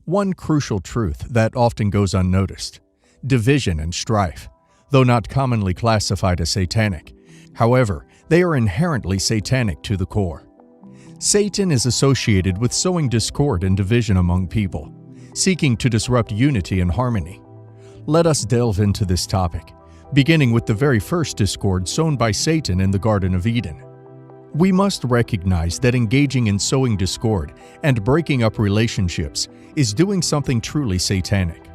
One crucial truth that often goes unnoticed: division and strife, though not commonly classified as satanic. However, they are inherently satanic to the core. Satan is associated with sowing discord and division among people, seeking to disrupt unity and harmony. Let us delve into this topic, beginning with the very first discord sown by Satan in the Garden of Eden. We must recognize that engaging in sowing discord and breaking up relationships is doing something truly satanic.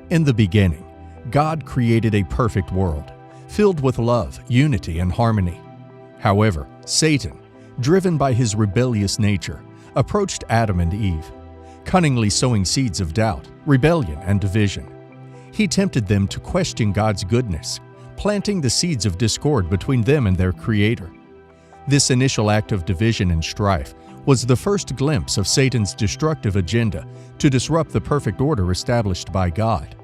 In the beginning, God created a perfect world, filled with love, unity, and harmony. However, Satan, driven by his rebellious nature, approached Adam and Eve, cunningly sowing seeds of doubt, rebellion, and division. He tempted them to question God's goodness, planting the seeds of discord between them and their Creator. This initial act of division and strife was the first glimpse of Satan's destructive agenda to disrupt the perfect order established by God.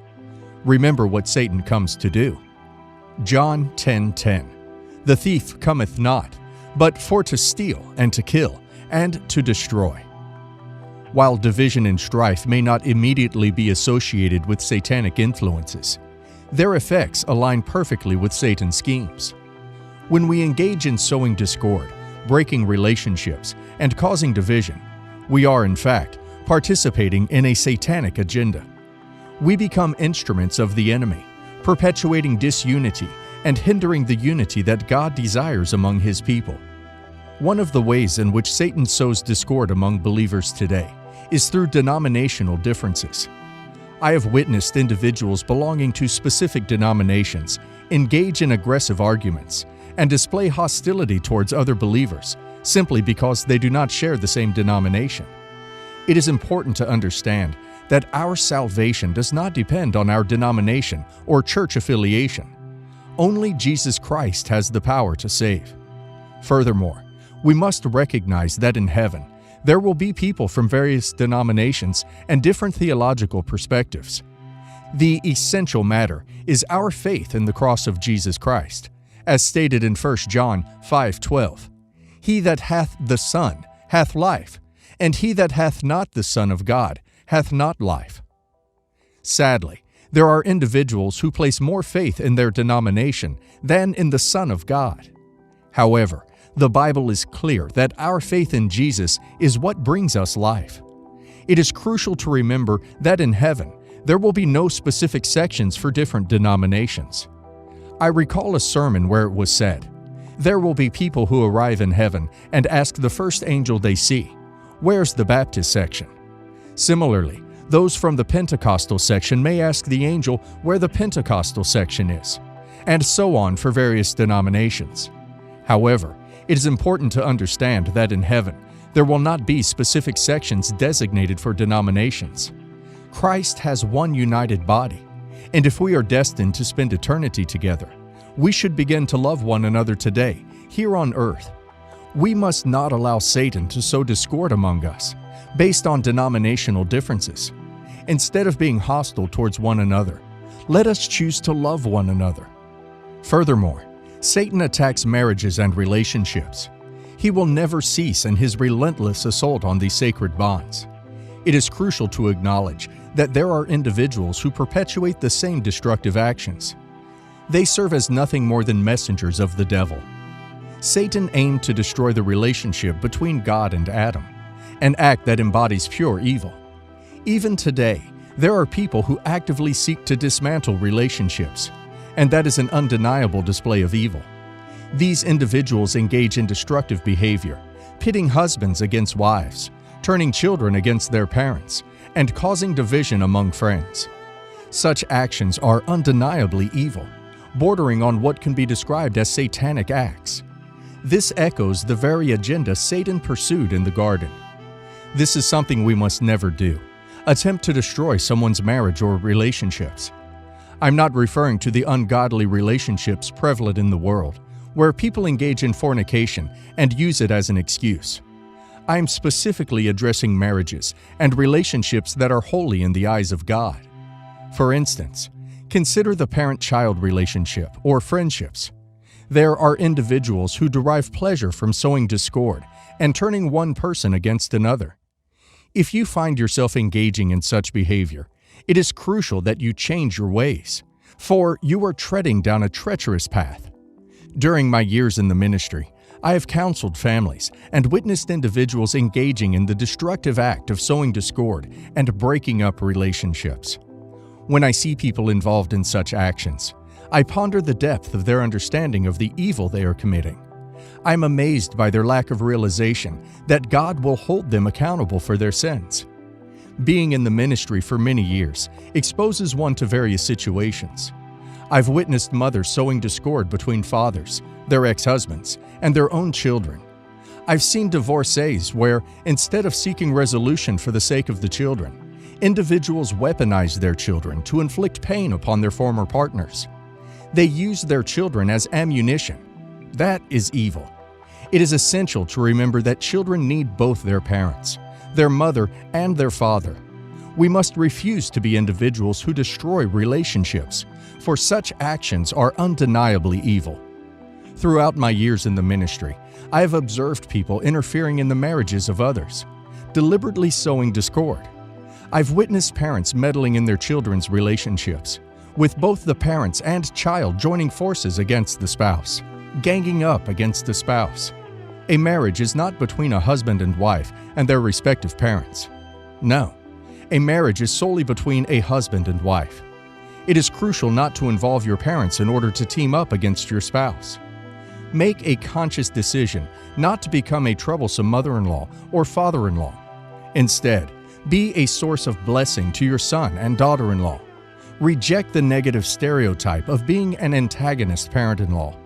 Remember what Satan comes to do. John 10:10. The thief cometh not, but for to steal and to kill and to destroy. While division and strife may not immediately be associated with satanic influences, their effects align perfectly with Satan's schemes. When we engage in sowing discord, breaking relationships, and causing division, we are, in fact, participating in a satanic agenda. We become instruments of the enemy, perpetuating disunity and hindering the unity that God desires among His people. One of the ways in which Satan sows discord among believers today is through denominational differences. I have witnessed individuals belonging to specific denominations engage in aggressive arguments and display hostility towards other believers simply because they do not share the same denomination. It is important to understand that our salvation does not depend on our denomination or church affiliation. Only Jesus Christ has the power to save. Furthermore, we must recognize that in heaven, there will be people from various denominations and different theological perspectives. The essential matter is our faith in the cross of Jesus Christ, as stated in 1 John 5:12. He that hath the Son hath life, and he that hath not the Son of God hath not life. Sadly, there are individuals who place more faith in their denomination than in the Son of God. However, the Bible is clear that our faith in Jesus is what brings us life. It is crucial to remember that in heaven, there will be no specific sections for different denominations. I recall a sermon where it was said, "There will be people who arrive in heaven and ask the first angel they see, 'Where's the Baptist section?' Similarly, those from the Pentecostal section may ask the angel where the Pentecostal section is, and so on for various denominations. However, it is important to understand that in heaven, there will not be specific sections designated for denominations. Christ has one united body, and if we are destined to spend eternity together, we should begin to love one another today, here on earth. We must not allow Satan to sow discord among us, based on denominational differences. Instead of being hostile towards one another, let us choose to love one another. Furthermore, Satan attacks marriages and relationships. He will never cease in his relentless assault on these sacred bonds. It is crucial to acknowledge that there are individuals who perpetuate the same destructive actions. They serve as nothing more than messengers of the devil. Satan aimed to destroy the relationship between God and Adam, an act that embodies pure evil. Even today, there are people who actively seek to dismantle relationships, and that is an undeniable display of evil. These individuals engage in destructive behavior, pitting husbands against wives, turning children against their parents, and causing division among friends. Such actions are undeniably evil, bordering on what can be described as satanic acts. This echoes the very agenda Satan pursued in the garden. This is something we must never do: attempt to destroy someone's marriage or relationships. I'm not referring to the ungodly relationships prevalent in the world, where people engage in fornication and use it as an excuse. I am specifically addressing marriages and relationships that are holy in the eyes of God. For instance, consider the parent-child relationship or friendships. There are individuals who derive pleasure from sowing discord and turning one person against another. If you find yourself engaging in such behavior, it is crucial that you change your ways, for you are treading down a treacherous path. During my years in the ministry, I have counseled families and witnessed individuals engaging in the destructive act of sowing discord and breaking up relationships. When I see people involved in such actions, I ponder the depth of their understanding of the evil they are committing. I am amazed by their lack of realization that God will hold them accountable for their sins. Being in the ministry for many years exposes one to various situations. I've witnessed mothers sowing discord between fathers, their ex-husbands, and their own children. I've seen divorcees where, instead of seeking resolution for the sake of the children, individuals weaponize their children to inflict pain upon their former partners. They use their children as ammunition. That is evil. It is essential to remember that children need both their parents, their mother and their father. We must refuse to be individuals who destroy relationships, for such actions are undeniably evil. Throughout my years in the ministry, I have observed people interfering in the marriages of others, deliberately sowing discord. I've witnessed parents meddling in their children's relationships, with both the parents and child joining forces against the spouse, ganging up against the spouse. A marriage is not between a husband and wife and their respective parents. No, a marriage is solely between a husband and wife. It is crucial not to involve your parents in order to team up against your spouse. Make a conscious decision not to become a troublesome mother-in-law or father-in-law. Instead, be a source of blessing to your son and daughter-in-law. Reject the negative stereotype of being an antagonist parent-in-law.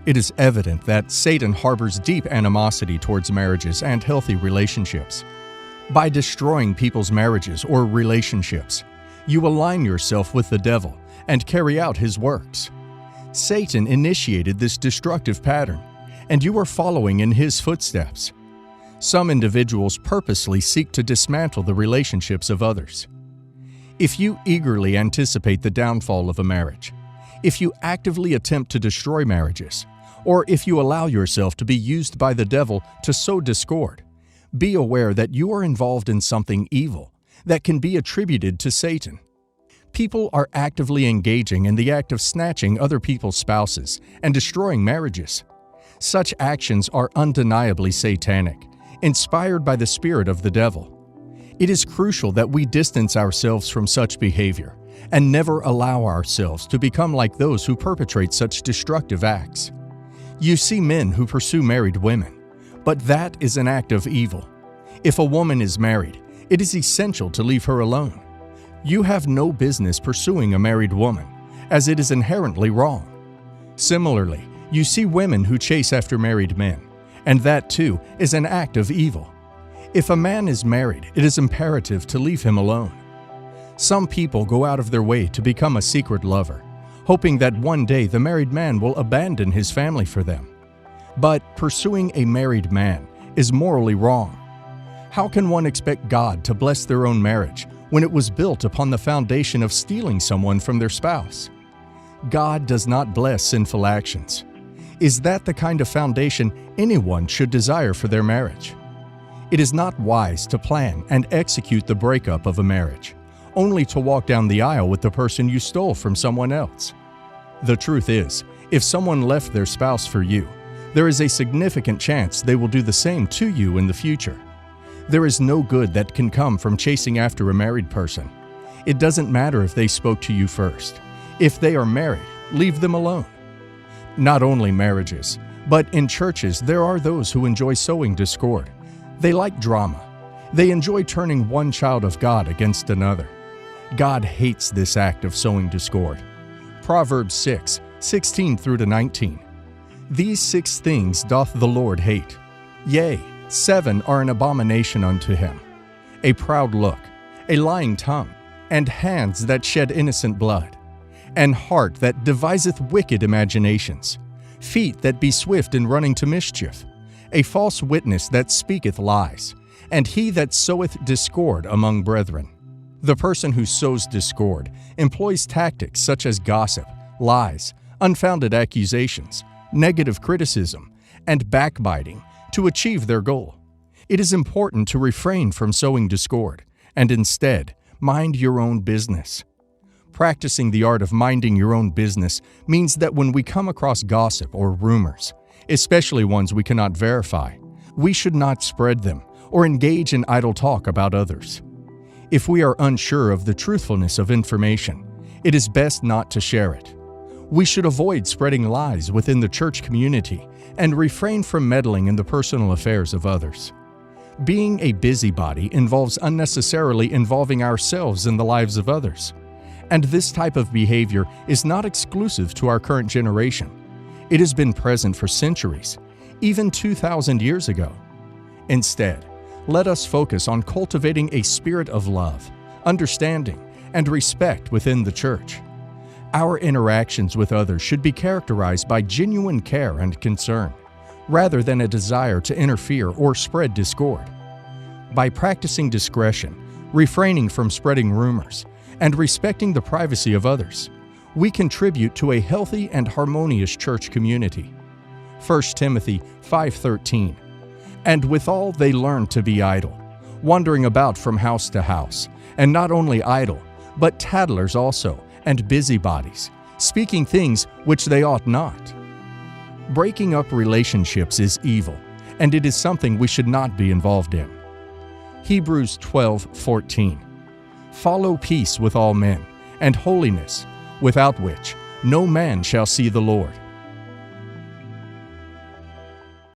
It is evident that Satan harbors deep animosity towards marriages and healthy relationships. By destroying people's marriages or relationships, you align yourself with the devil and carry out his works. Satan initiated this destructive pattern, and you are following in his footsteps. Some individuals purposely seek to dismantle the relationships of others. If you eagerly anticipate the downfall of a marriage, if you actively attempt to destroy marriages, or if you allow yourself to be used by the devil to sow discord, be aware that you are involved in something evil that can be attributed to Satan. People are actively engaging in the act of snatching other people's spouses and destroying marriages. Such actions are undeniably satanic, inspired by the spirit of the devil. It is crucial that we distance ourselves from such behavior and never allow ourselves to become like those who perpetrate such destructive acts. You see men who pursue married women, but that is an act of evil. If a woman is married, it is essential to leave her alone. You have no business pursuing a married woman, as it is inherently wrong. Similarly, you see women who chase after married men, and that too is an act of evil. If a man is married, it is imperative to leave him alone. Some people go out of their way to become a secret lover, hoping that one day the married man will abandon his family for them. But pursuing a married man is morally wrong. How can one expect God to bless their own marriage when it was built upon the foundation of stealing someone from their spouse? God does not bless sinful actions. Is that the kind of foundation anyone should desire for their marriage? It is not wise to plan and execute the breakup of a marriage, only to walk down the aisle with the person you stole from someone else. The truth is, if someone left their spouse for you, there is a significant chance they will do the same to you in the future. There is no good that can come from chasing after a married person. It doesn't matter if they spoke to you first. If they are married, leave them alone. Not only marriages, but in churches there are those who enjoy sowing discord. They like drama. They enjoy turning one child of God against another. God hates this act of sowing discord. Proverbs 6:16 through to 19. These 6 things doth the Lord hate. Yea, 7 are an abomination unto him: a proud look, a lying tongue, and hands that shed innocent blood, and heart that deviseth wicked imaginations, feet that be swift in running to mischief, a false witness that speaketh lies, and he that soweth discord among brethren. The person who sows discord employs tactics such as gossip, lies, unfounded accusations, negative criticism, and backbiting to achieve their goal. It is important to refrain from sowing discord and instead mind your own business. Practicing the art of minding your own business means that when we come across gossip or rumors, especially ones we cannot verify, we should not spread them or engage in idle talk about others. If we are unsure of the truthfulness of information, it is best not to share it. We should avoid spreading lies within the church community and refrain from meddling in the personal affairs of others. Being a busybody involves unnecessarily involving ourselves in the lives of others. And this type of behavior is not exclusive to our current generation. It has been present for centuries, even 2,000 years ago. Instead, let us focus on cultivating a spirit of love, understanding, and respect within the church. Our interactions with others should be characterized by genuine care and concern, rather than a desire to interfere or spread discord. By practicing discretion, refraining from spreading rumors, and respecting the privacy of others, we contribute to a healthy and harmonious church community. 1 Timothy 5:13. And withal they learn to be idle, wandering about from house to house, and not only idle, but tattlers also, and busybodies, speaking things which they ought not. Breaking up relationships is evil, and it is something we should not be involved in. Hebrews 12:14. Follow peace with all men, and holiness, without which no man shall see the Lord.